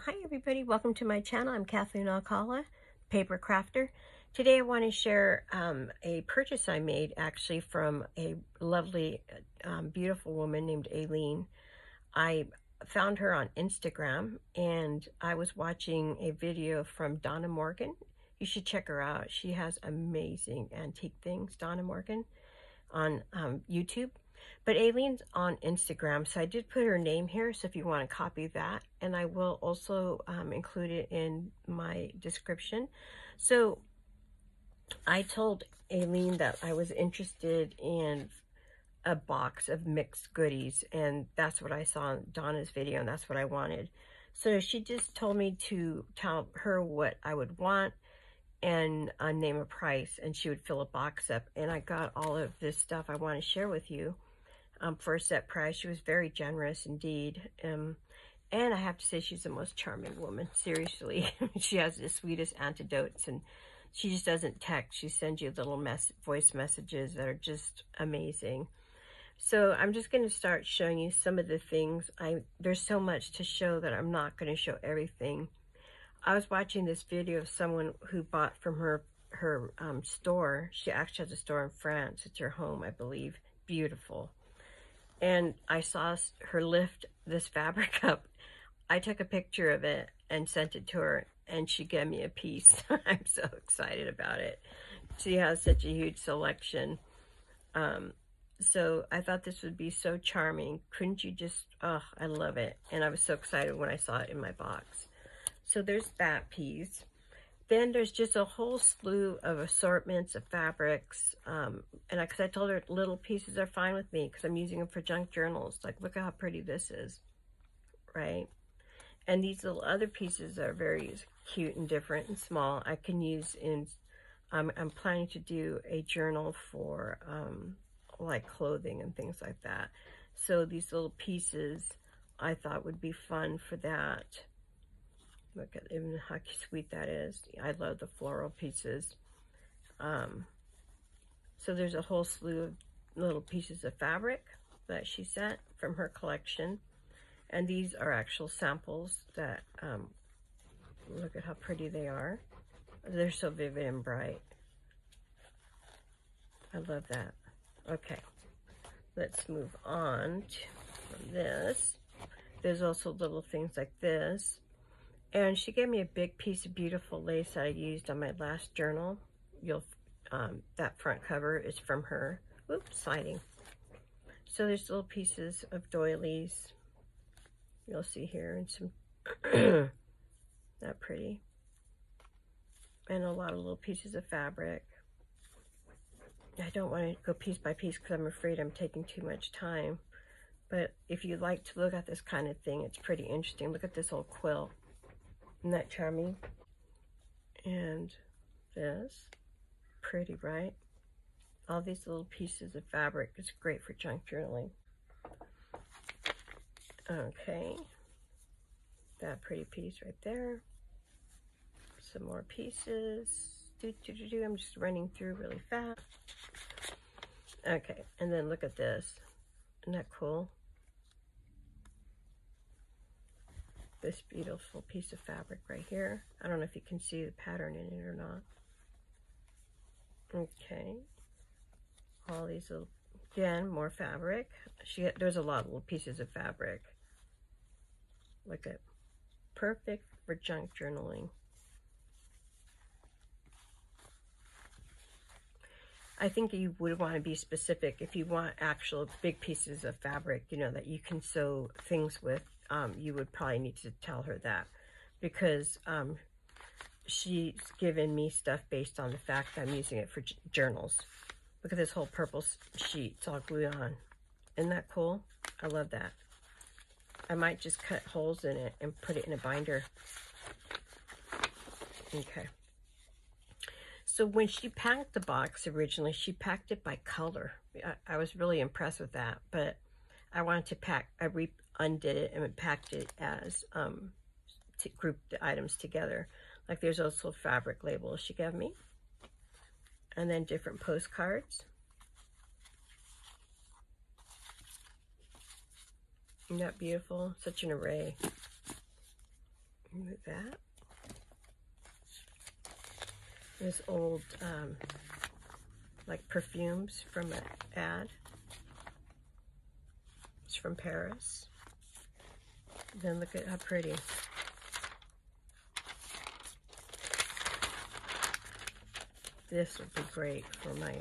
Hi everybody, welcome to my channel. I'm Kathleen Alcala, paper crafter. Today I want to share a purchase I made actually from a lovely, beautiful woman named Aline. I found her on Instagram and I was watching a video from Donna Morgan. You should check her out. She has amazing antique things, Donna Morgan, on YouTube. But Aline's on Instagram, so I did put her name here, so if you want to copy that, and I will also include it in my description. So I told Aline that I was interested in a box of mixed goodies, and that's what I saw in Donna's video, and that's what I wanted. So she just told me to tell her what I would want and name a price, and she would fill a box up, and I got all of this stuff I want to share with you. For a set price. She was very generous indeed. And I have to say, she's the most charming woman. Seriously. She has the sweetest antidotes, and she just doesn't text. She sends you little voice messages that are just amazing. So I'm just going to start showing you some of the things. There's so much to show that I'm not going to show everything. I was watching this video of someone who bought from her store. She actually has a store in France. It's her home, I believe. Beautiful. And I saw her lift this fabric up. I took a picture of it and sent it to her, and she gave me a piece. I'm so excited about it. She has such a huge selection. So I thought this would be so charming. Couldn't you just, oh, I love it. And I was so excited when I saw it in my box. So there's that piece. Then there's just a whole slew of assortments of fabrics. And because I told her little pieces are fine with me because I'm using them for junk journals. Like, look at how pretty this is, right? And these little other pieces are very cute and different and small. I can use in, I'm planning to do a journal for like clothing and things like that. So these little pieces I thought would be fun for that. Look at even how sweet that is. I love the floral pieces. So there's a whole slew of little pieces of fabric that she sent from her collection. And these are actual samples that, look at how pretty they are. They're so vivid and bright. I love that. Okay, let's move on from this. There's also little things like this. And she gave me a big piece of beautiful lace I used on my last journal. That front cover is from her. Oops, sliding. So there's little pieces of doilies. You'll see here, and some, not pretty. And a lot of little pieces of fabric. I don't want to go piece by piece because I'm afraid I'm taking too much time. But if you like to look at this kind of thing, it's pretty interesting. Look at this old quilt. Isn't that charming? And this, pretty, right? All these little pieces of fabric. It's great for junk journaling. Okay, that pretty piece right there. Some more pieces. I'm just running through really fast. Okay, and then look at this. Isn't that cool? This beautiful piece of fabric right here. I don't know if you can see the pattern in it or not. Okay. All these little, again, more fabric. There's a lot of little pieces of fabric. Look at, perfect for junk journaling. I think you would want to be specific if you want actual big pieces of fabric, you know, that you can sew things with. You would probably need to tell her that, because she's given me stuff based on the fact that I'm using it for journals. Look at this whole purple sheet. It's all glued on. Isn't that cool? I love that. I might just cut holes in it and put it in a binder. Okay. So when she packed the box originally, she packed it by color. I was really impressed with that, but I wanted to pack, I undid it and packed it as, to group the items together. Like there's also fabric labels she gave me. And then different postcards. Isn't that beautiful? Such an array. Remove that. There's old, like perfumes from an ad. It's from Paris. Then look at how pretty. This would be great for my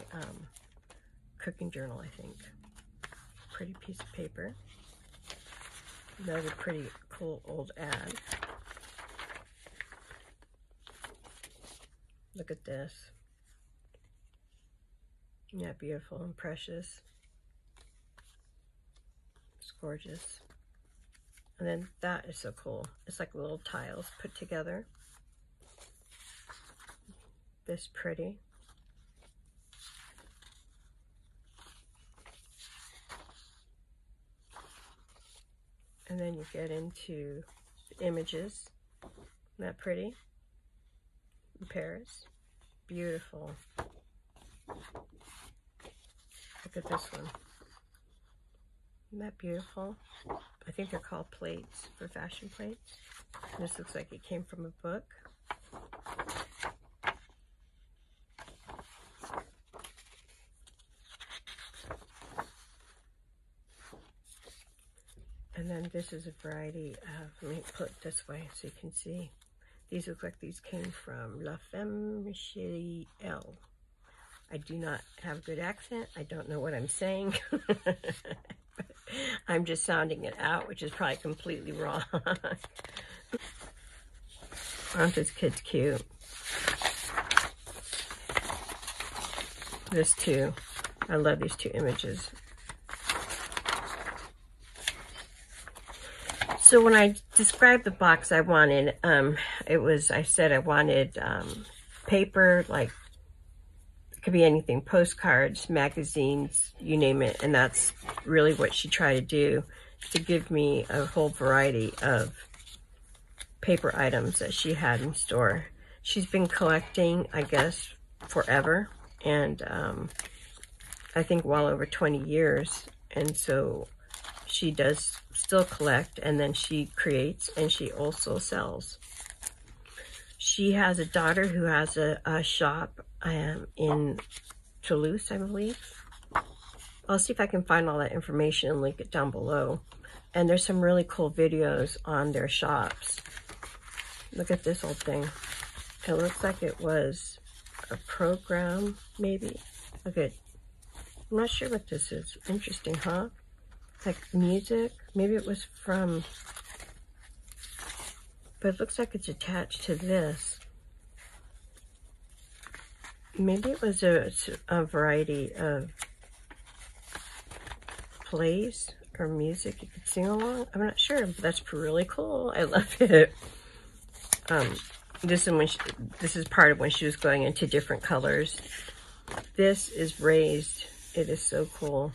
cooking journal, I think. Pretty piece of paper. Another pretty cool old ad. Look at this. Isn't that beautiful and precious? It's gorgeous. And then that is so cool. It's like little tiles put together. This pretty. And then you get into images. Isn't that pretty? In Paris. Beautiful. Look at this one. Isn't that beautiful? I think they're called plates, for fashion plates. And this looks like it came from a book. And then this is a variety of, let me put it this way so you can see. These look like these came from La Femme Michelle. I do not have a good accent. I don't know what I'm saying. I'm just sounding it out, which is probably completely wrong. Aren't these kids cute? This too. I love these two images. So when I described the box I wanted, I said I wanted paper, like it could be anything, postcards, magazines, you name it. And that's really what she tried to do, to give me a whole variety of paper items that she had in store. She's been collecting, I guess, forever. And I think well over 20 years. And so she does still collect, and then she creates, and she also sells. She has a daughter who has a shop in Toulouse, I believe. I'll see if I can find all that information and link it down below. And there's some really cool videos on their shops. Look at this old thing. It looks like it was a program, maybe. Look at, I'm not sure what this is. Interesting, huh? Like music. Maybe it was from, but it looks like it's attached to this. Maybe it was a variety of plays or music you could sing along. I'm not sure, but that's really cool. I love it. This is part of when she was going into different colors. This is raised. It is so cool.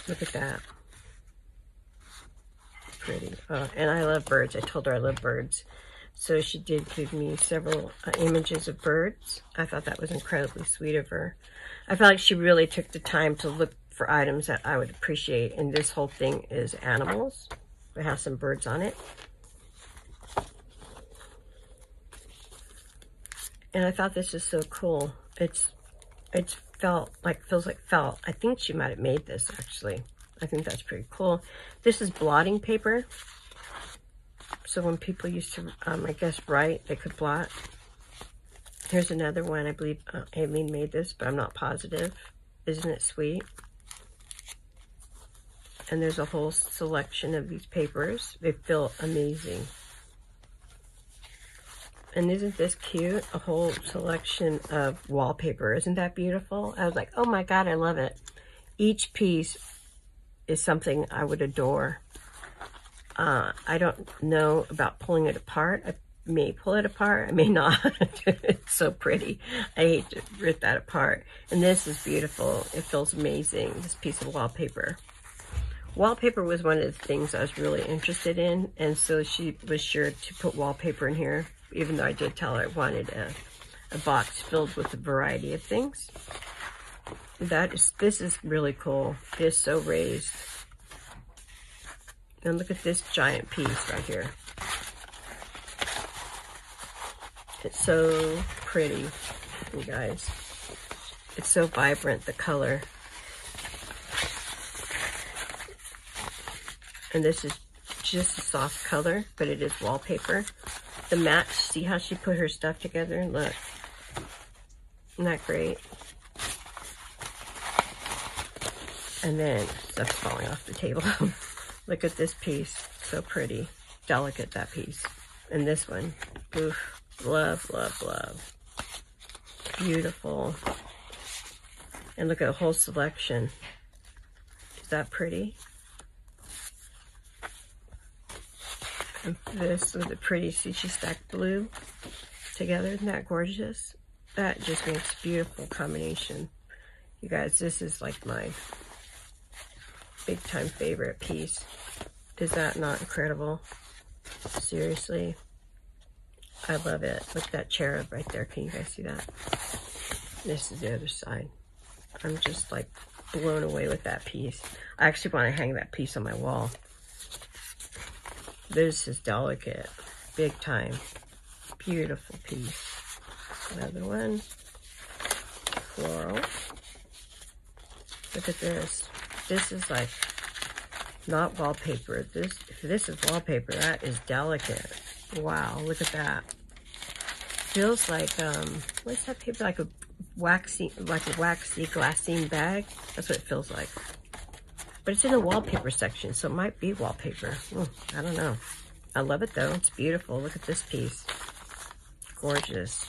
Look at that. Pretty. And I love birds. I told her I love birds. So she did give me several images of birds. I thought that was incredibly sweet of her. I felt like she really took the time to look for items that I would appreciate. And this whole thing is animals. It has some birds on it. And I thought this is so cool. It's feels like felt. I think she might have made this, actually. I think that's pretty cool. This is blotting paper. So when people used to, I guess, write, they could blot. Here's another one. I believe Aline made this, but I'm not positive. Isn't it sweet? And there's a whole selection of these papers. They feel amazing. And isn't this cute? A whole selection of wallpaper. Isn't that beautiful? I was like, oh my God, I love it. Each piece is something I would adore. I don't know about pulling it apart. I may pull it apart. I may not. It's so pretty. I hate to rip that apart. And this is beautiful. It feels amazing, this piece of wallpaper. Wallpaper was one of the things I was really interested in. And so she was sure to put wallpaper in here, even though I did tell her I wanted a box filled with a variety of things. This is really cool. It is so raised. And look at this giant piece right here. It's so pretty, you guys. It's so vibrant, the color. And this is just a soft color, but it is wallpaper. The match, see how she put her stuff together? Look. Isn't that great? And then stuff's falling off the table. Look at this piece. So pretty. Delicate, that piece. And this one. Oof. Love, love, love. Beautiful. And look at a whole selection. Is that pretty? And this with the pretty, see, she stacked blue together. Isn't that gorgeous? That just makes a beautiful combination. You guys, this is like my big time favorite piece. Is that not incredible? Seriously. I love it. Look at that cherub right there. Can you guys see that? This is the other side. I'm just like blown away with that piece. I actually want to hang that piece on my wall. This is delicate. Big time. Beautiful piece. Another one. Floral. Look at this. This is like not wallpaper. If this is wallpaper, that is delicate. Wow, look at that. Feels like what's that paper? Like a waxy glassine bag. That's what it feels like. But it's in the wallpaper section, so it might be wallpaper. I don't know. I love it though. It's beautiful. Look at this piece. Gorgeous.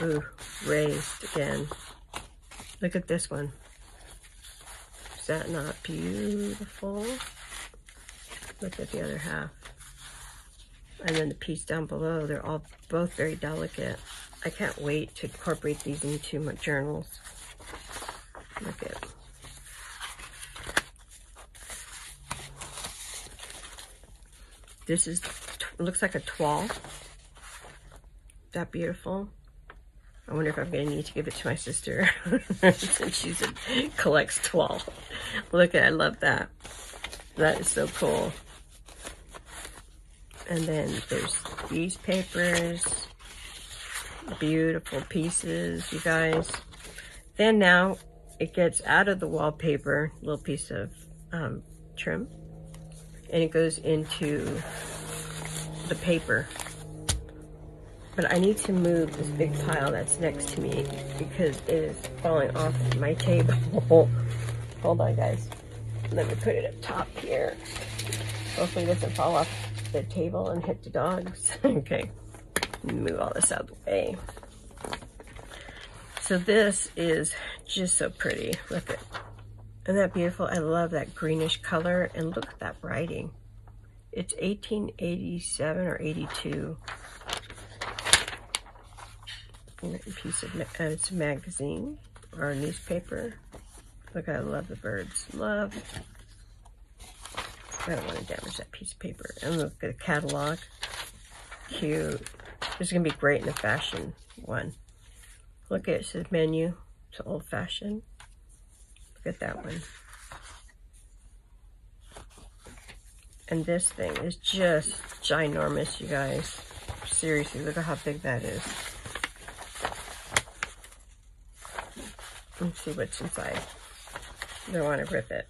Ooh, raised again. Look at this one. Is that not beautiful? Look at the other half. And then the piece down below, they're all both very delicate. I can't wait to incorporate these into my journals. Look at it. This is, looks like a toile. That beautiful. I wonder if I'm going to need to give it to my sister since she collects toile. Look at, I love that. That is so cool. And then there's these papers. Beautiful pieces, you guys. Then now it gets out of the wallpaper, little piece of trim, and it goes into the paper. But I need to move this big pile that's next to me because it is falling off my table. Hold on, guys. Let me put it up top here. Hopefully it doesn't fall off the table and hit the dogs. Okay, move all this out of the way. So this is just so pretty. Look at, isn't that beautiful? I love that greenish color, and look at that writing. It's 1887 or 82. Piece of it's a magazine or a newspaper. Look, I love the birds. Love. I don't want to damage that piece of paper. And look at the catalog. Cute. This is gonna be great in the fashion one. Look at it, says menu. It's old fashioned. Look at that one. And this thing is just ginormous, you guys. Seriously, look at how big that is. Let's see what's inside. I don't want to rip it.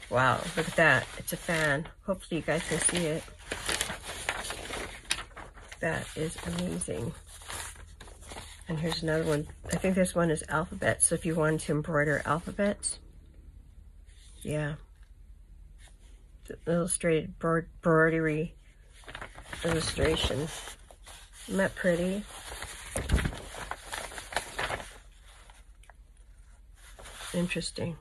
Wow, look at that. It's a fan. Hopefully you guys can see it. That is amazing. And here's another one. I think this one is alphabet. So if you wanted to embroider alphabets, yeah. The illustrated broderie illustration. Isn't that pretty? Interesting.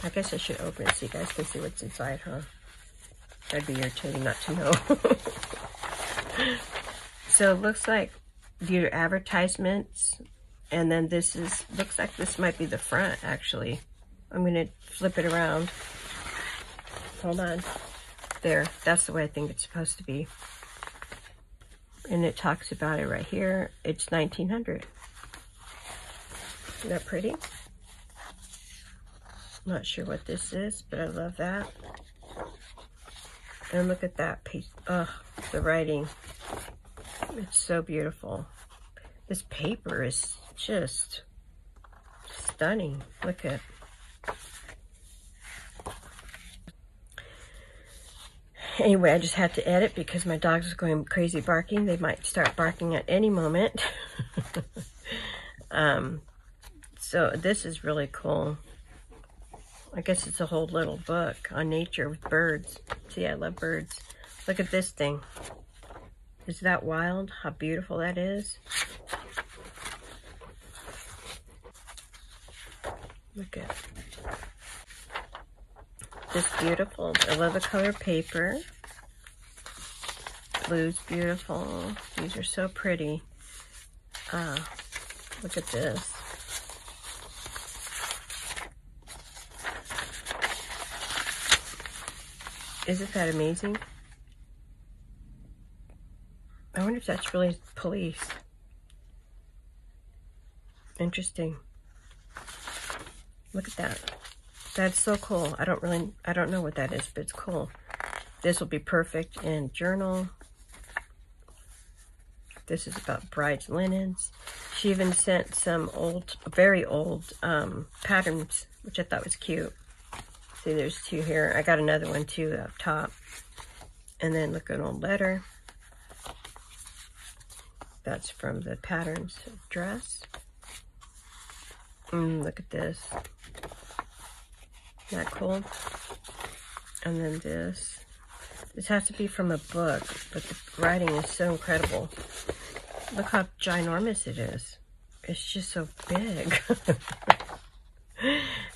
I guess I should open it so you guys can see what's inside, huh? That'd be irritating not to know. So it looks like your advertisements, and then this is, looks like this might be the front, actually. I'm gonna flip it around. Hold on. There, that's the way I think it's supposed to be. And it talks about it right here. It's 1900. Isn't that pretty? Not sure what this is, but I love that. And look at that piece. Oh, the writing. It's so beautiful. This paper is just stunning. Look at. Anyway, I just had to edit because my dogs are going crazy barking. They might start barking at any moment. So this is really cool. I guess it's a whole little book on nature with birds. See, I love birds. Look at this thing. Is that wild? How beautiful that is. Look at this, beautiful. I love the color paper. Blue's beautiful. These are so pretty. Look at this. Isn't that amazing? I wonder if that's really police. Interesting. Look at that. That's so cool. I don't know what that is, but it's cool. This will be perfect in journal. This is about bride's linens. She even sent some old, very old patterns, which I thought was cute. See, there's two here. I got another one too up top. And then look at an old letter. That's from the patterns dress. Look at this. Isn't that cool? And then this. This has to be from a book, but the writing is so incredible. Look how ginormous it is. It's just so big.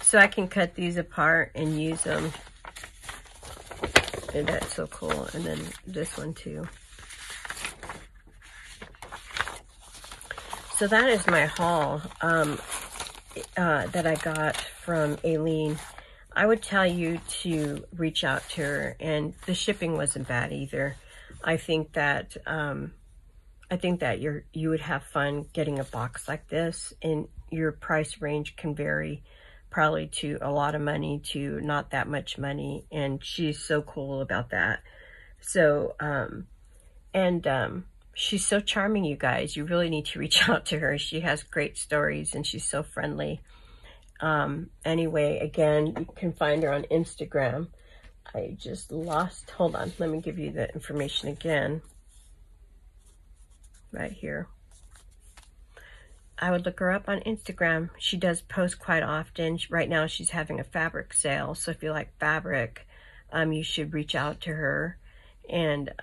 So I can cut these apart and use them. And that's so cool. And then this one too. So that is my haul that I got from Aline. I would tell you to reach out to her, and the shipping wasn't bad either. I think that you would have fun getting a box like this, and your price range can vary probably to a lot of money to not that much money, and she's so cool about that. So she's so charming, you guys. You really need to reach out to her. She has great stories, and she's so friendly. Anyway, again, you can find her on Instagram. I just lost, hold on, let me give you the information again. Right here. I would look her up on Instagram. She does post quite often. Right now she's having a fabric sale, so if you like fabric, you should reach out to her. And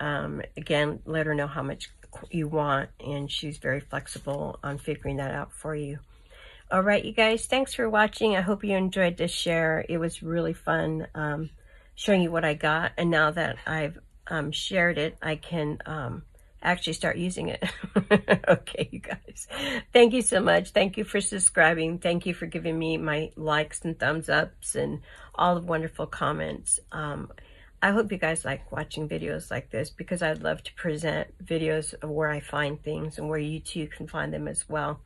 again, let her know how much you want, and she's very flexible on figuring that out for you. All right, you guys, thanks for watching. I hope you enjoyed this share. It was really fun showing you what I got, and now that I've shared it, I can actually start using it. Okay, you guys, thank you so much. Thank you for subscribing. Thank you for giving me my likes and thumbs ups and all the wonderful comments. I hope you guys like watching videos like this, because I'd love to present videos of where I find things and where you too can find them as well.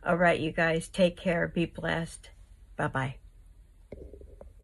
All right, you guys, take care. Be blessed. Bye-bye.